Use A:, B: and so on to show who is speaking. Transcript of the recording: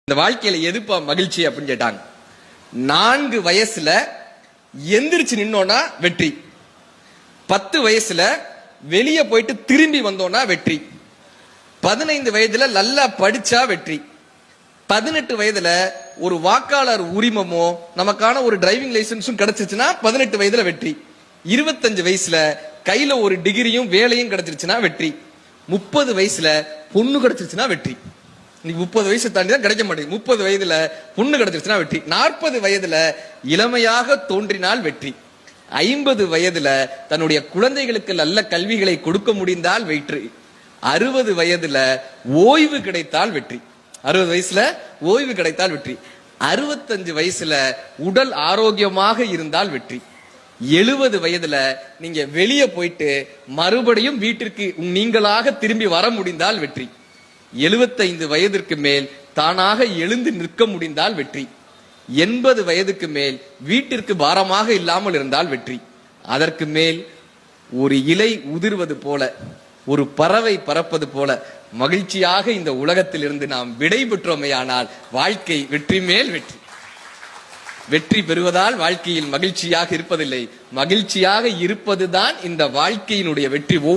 A: இந்த வாழ்க்கையில எதுப்பா மகிழ்ச்சி அப்படின்னு கேட்டாங்க. 4 வயசுல எந்திரிச்சு நின்னோன்னா வெற்றி, 10 வயசுல வெளியே போயிட்டு திரும்பி வந்தோம்னா வெற்றி, 15 வயதுல நல்லா படிச்சா வெற்றி, 18 வயதுல ஒரு வாக்காளர் உரிமமோ நமக்கான ஒரு டிரைவிங் லைசன்ஸும் கிடைச்சிருச்சுன்னா 18 வயதுல வெற்றி, 25 வயசுல கையில ஒரு டிகிரியும் வேலையும் கிடைச்சிருச்சுன்னா வெற்றி, 30 வயசுல பொண்ணு கிடைச்சிருச்சுன்னா வெற்றி. 30 வயசு தாண்டி தான் கிடைக்க மாட்டேங்குது. 30 வயதுல பொண்ணு கிடைச்சிருச்சுன்னா வெற்றி, 40 வயதுல இளமையாக தோன்றினால் வெற்றி, 50 வயதுல தன்னுடைய குழந்தைகளுக்கு நல்ல கல்விகளை கொடுக்க முடிந்தால் வெற்றி, 60 வயதுல ஓய்வு கிடைத்தால் வெற்றி, 60 வயசுல ஓய்வு கிடைத்தால் வெற்றி, 65 வயசுல உடல் ஆரோக்கியமாக இருந்தால் வெற்றி, 70 வயதுல நீங்க வெளியே போயிட்டு மறுபடியும் வீட்டிற்கு நீங்களாக திரும்பி வர முடிந்தால் வெற்றி, 75 வயதிற்கு மேல் தானாக எழுந்து நிற்க முடிந்தால் வெற்றி, 80 வயதுக்கு மேல் வீட்டிற்கு பாரமாக இல்லாமல் இருந்தால் வெற்றி, அதற்கு மேல் ஒரு இலை உதிர்வது போல ஒரு பறவை பறப்பது போல மகிழ்ச்சியாக இந்த உலகத்தில் இருந்து நாம் விடை பெற்றோமையானால் வாழ்க்கை வெற்றி மேல் வெற்றி. வெற்றி பெறுவதால் வாழ்க்கையில் மகிழ்ச்சியாக இருப்பதில்லை, மகிழ்ச்சியாக இருப்பதுதான் இந்த வாழ்க்கையினுடைய வெற்றி.